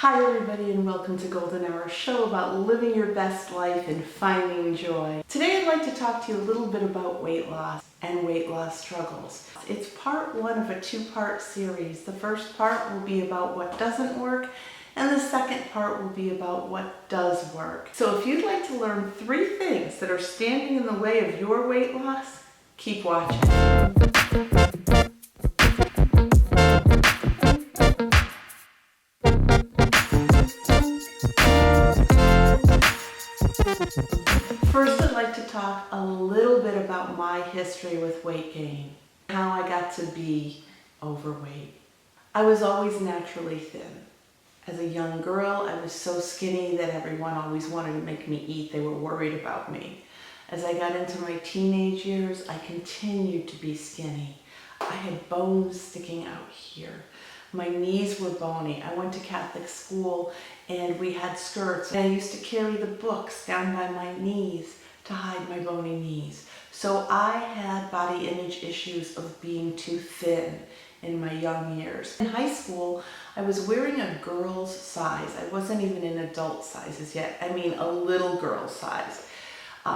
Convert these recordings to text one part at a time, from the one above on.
Hi everybody and welcome to Golden Hour, a show about living your best life and finding joy. Today I'd like to talk to you a little bit about weight loss and weight loss struggles. It's part one of a two-part series. The first part will be about what doesn't work and the second part will be about what does work. So if you'd like to learn 3 things that are standing in the way of your weight loss, keep watching. First, I'd like to talk a little bit about my history with weight gain, how I got to be overweight. I was always naturally thin. As a young girl, I was so skinny that everyone always wanted to make me eat. They were worried about me. As I got into my teenage years, I continued to be skinny. I had bones sticking out here. My knees were bony. I went to Catholic school and we had skirts. And I used to carry the books down by my knees to hide my bony knees. So I had body image issues of being too thin in my young years. In high school, I was wearing a girl's size. I wasn't even in adult sizes yet. I mean, a little girl size.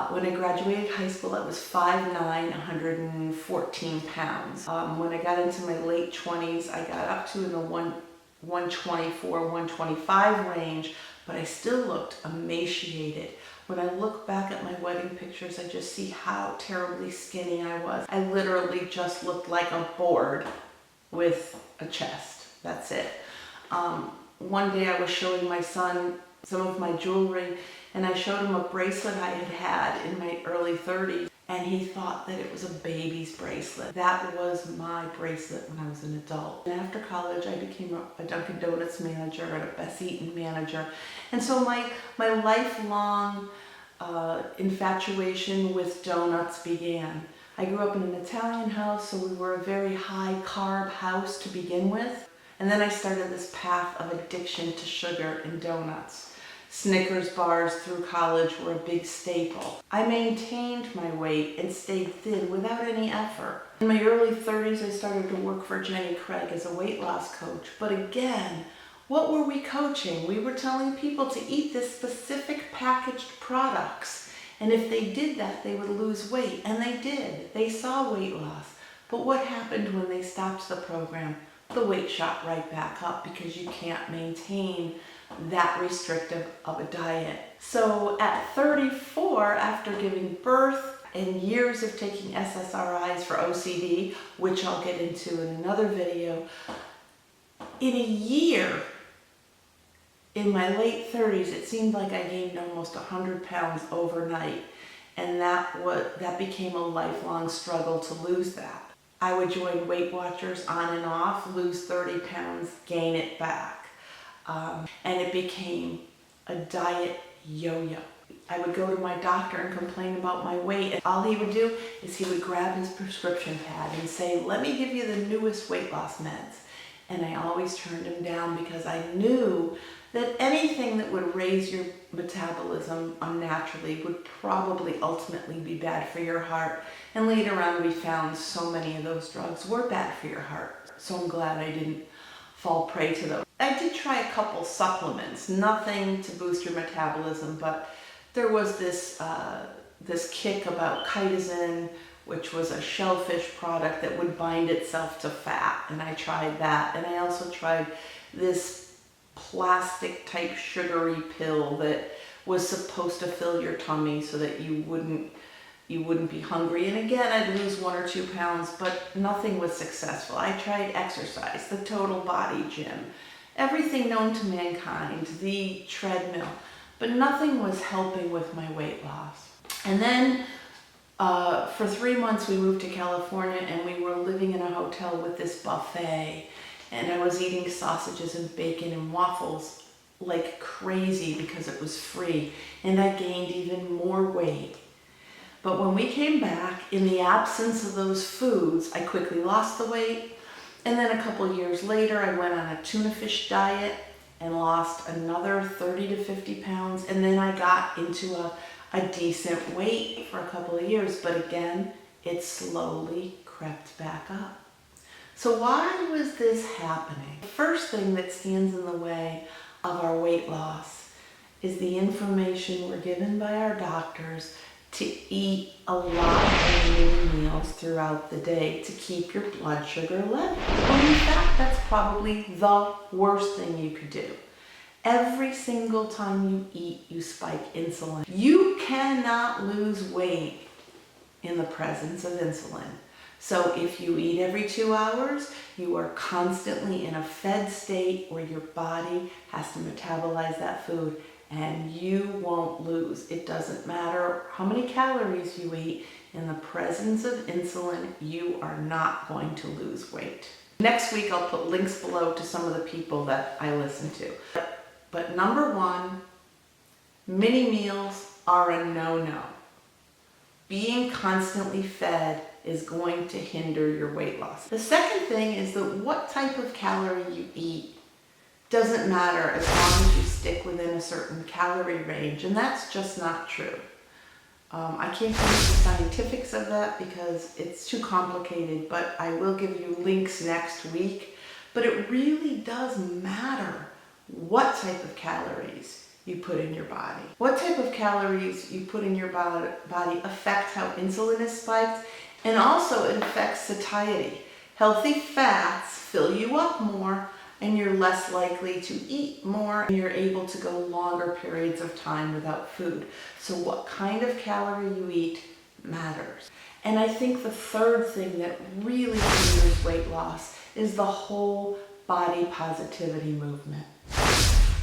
When I graduated high school, I was 5'9", 114 pounds. When I got into my late 20s, I got up to in the 124, 125 range, but I still looked emaciated. When I look back at my wedding pictures, I just see how terribly skinny I was. I literally just looked like a board with a chest. That's it. One day I was showing my son some of my jewelry, and I showed him a bracelet I had in my early 30s, and he thought that it was a baby's bracelet. That was my bracelet when I was an adult. And after college, I became a Dunkin' Donuts manager and a Best Eaten manager. And so my lifelong infatuation with donuts began. I grew up in an Italian house, so we were a very high carb house to begin with. And then I started this path of addiction to sugar and donuts. Snickers bars through college were a big staple. I maintained my weight and stayed thin without any effort. In my early 30s, I started to work for Jenny Craig as a weight loss coach. But again, what were we coaching? We were telling people to eat this specific packaged products. And if they did that, they would lose weight. And they did. They saw weight loss. But what happened when they stopped the program? The weight shot right back up because you can't maintain that restrictive of a diet. So at 34, after giving birth and years of taking SSRIs for OCD, which I'll get into in another video, in a year, in my late 30s, it seemed like I gained almost 100 pounds overnight. And that became a lifelong struggle to lose that. I would join Weight Watchers on and off, lose 30 pounds, gain it back. And it became a diet yo-yo. I would go to my doctor and complain about my weight, and all he would do is he would grab his prescription pad and say, "Let me give you the newest weight loss meds." And I always turned him down because I knew that anything that would raise your metabolism unnaturally would probably ultimately be bad for your heart. And later on we found so many of those drugs were bad for your heart. So I'm glad I didn't fall prey to those. I did try a couple supplements, nothing to boost your metabolism, but there was this kick about chitosan, which was a shellfish product that would bind itself to fat, and I tried that. And I also tried this plastic type sugary pill that was supposed to fill your tummy so that you wouldn't be hungry. And again, I'd lose 1 or 2 pounds, but nothing was successful. I tried exercise, the total body gym, everything known to mankind, the treadmill, but nothing was helping with my weight loss. And then for 3 months we moved to California and we were living in a hotel with this buffet, and I was eating sausages and bacon and waffles like crazy because it was free, and I gained even more weight. But when we came back, in the absence of those foods, I quickly lost the weight. And then a couple years later, I went on a tuna fish diet and lost another 30 to 50 pounds. And then I got into a decent weight for a couple of years. But again, it slowly crept back up. So why was this happening? The first thing that stands in the way of our weight loss is the information we're given by our doctors to eat a lot of mini meals throughout the day to keep your blood sugar level. Well, in fact, that's probably the worst thing you could do. Every single time you eat, you spike insulin. You cannot lose weight in the presence of insulin. So if you eat every 2 hours, you are constantly in a fed state where your body has to metabolize that food, and you won't lose. It doesn't matter how many calories you eat. In the presence of insulin, you are not going to lose weight. Next week, I'll put links below to some of the people that I listen to. But number one, mini meals are a no-no. Being constantly fed is going to hinder your weight loss. The second thing is that what type of calorie you eat doesn't matter as long as you stick within a certain calorie range, and that's just not true. I can't go into the scientifics of that because it's too complicated, but I will give you links next week. But it really does matter what type of calories you put in your body. What type of calories you put in your body affects how insulin is spiked, and also it affects satiety. Healthy fats fill you up more, and you're less likely to eat more, and you're able to go longer periods of time without food. So what kind of calorie you eat matters. And I think the third thing that really hinders weight loss is the whole body positivity movement.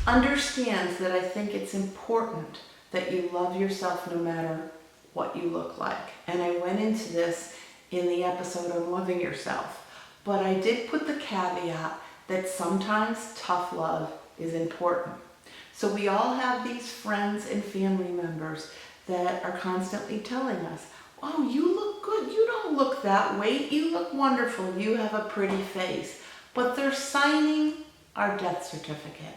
Understands that I think it's important that you love yourself no matter what you look like. And I went into this in the episode on loving yourself. But I did put the caveat that sometimes tough love is important. So we all have these friends and family members that are constantly telling us, oh, you look good. You don't look that way. You look wonderful. You have a pretty face. But they're signing our death certificate.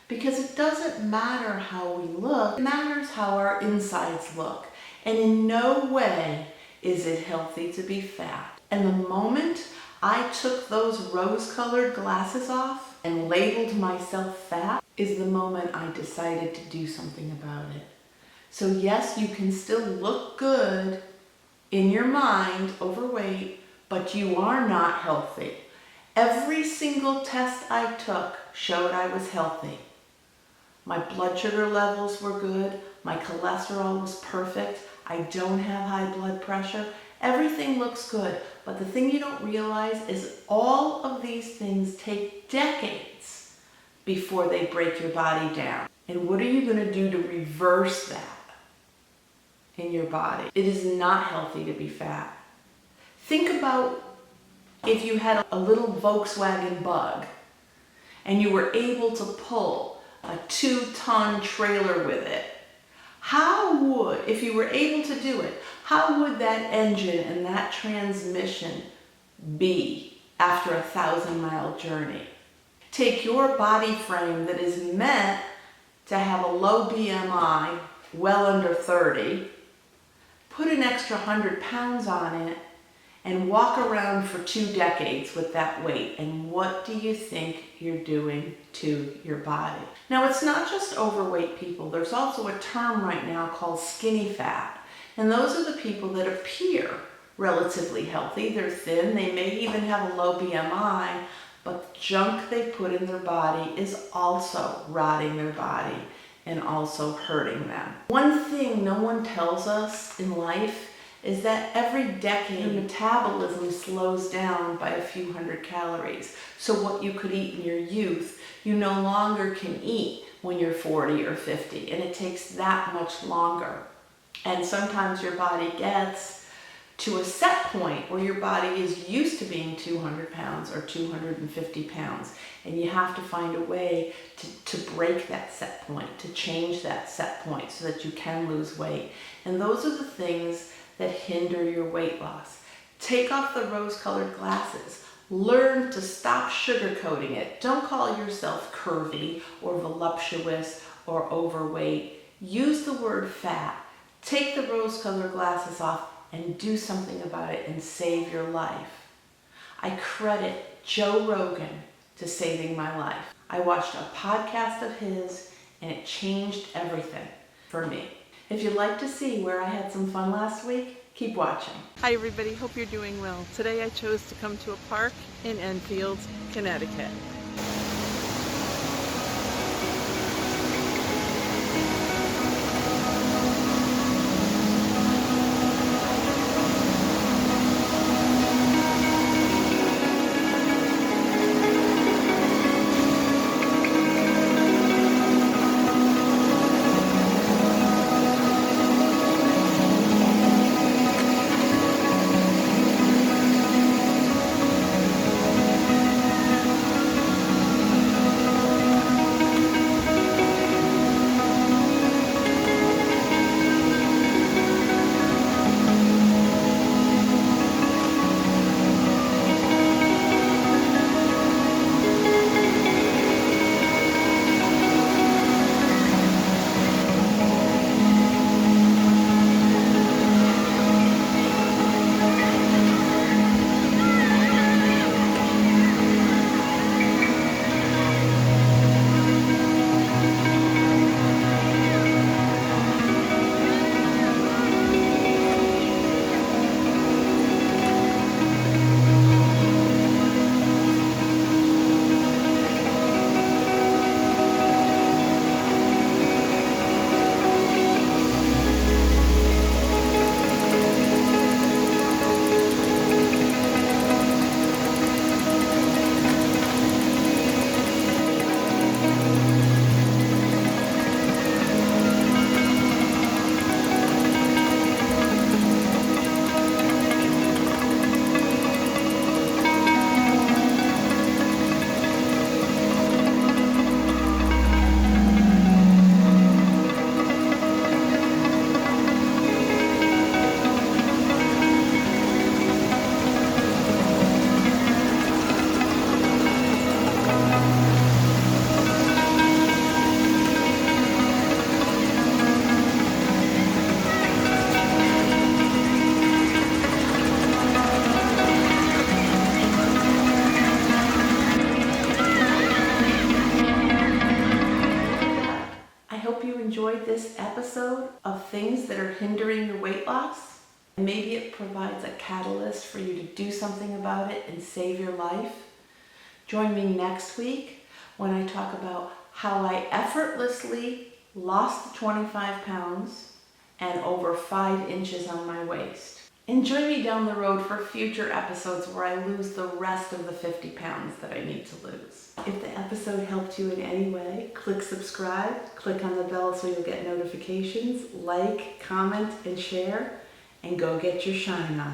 Because it doesn't matter how we look, it matters how our insides look. And in no way is it healthy to be fat. And the moment I took those rose-colored glasses off and labeled myself fat is the moment I decided to do something about it. So yes, you can still look good in your mind, overweight, but you are not healthy. Every single test I took showed I was healthy. My blood sugar levels were good. My cholesterol was perfect. I don't have high blood pressure. Everything looks good. But the thing you don't realize is all of these things take decades before they break your body down. And what are you going to do to reverse that in your body? It is not healthy to be fat. Think about if you had a little Volkswagen Bug and you were able to pull a 2-ton trailer with it. How would, if you were able to do it, how would that engine and that transmission be after a 1,000-mile journey? Take your body frame that is meant to have a low BMI, well under 30, put an extra 100 pounds on it, and walk around for 2 decades with that weight. And what do you think you're doing to your body? Now, it's not just overweight people. There's also a term right now called skinny fat. And those are the people that appear relatively healthy. They're thin. They may even have a low BMI, but the junk they put in their body is also rotting their body and also hurting them. One thing no one tells us in life is that every decade your metabolism slows down by a few hundred calories. So what you could eat in your youth, you no longer can eat when you're 40 or 50, and it takes that much longer. And sometimes your body gets to a set point where your body is used to being 200 pounds or 250 pounds, and you have to find a way to break that set point, to change that set point so that you can lose weight. And those are the things that hinder your weight loss. Take off the rose-colored glasses. Learn to stop sugarcoating it. Don't call yourself curvy or voluptuous or overweight. Use the word fat. Take the rose-colored glasses off and do something about it and save your life. I credit Joe Rogan to saving my life. I watched a podcast of his and it changed everything for me. If you'd like to see where I had some fun last week, keep watching. Hi everybody, hope you're doing well. Today I chose to come to a park in Enfield, Connecticut. I hope you enjoyed this episode of things that are hindering your weight loss. Maybe it provides a catalyst for you to do something about it and save your life. Join me next week when I talk about how I effortlessly lost 25 pounds and over 5 inches on my waist. And join me down the road for future episodes where I lose the rest of the 50 pounds that I need to lose. If the episode helped you in any way, click subscribe, click on the bell so you'll get notifications, like, comment, and share, and go get your shine on.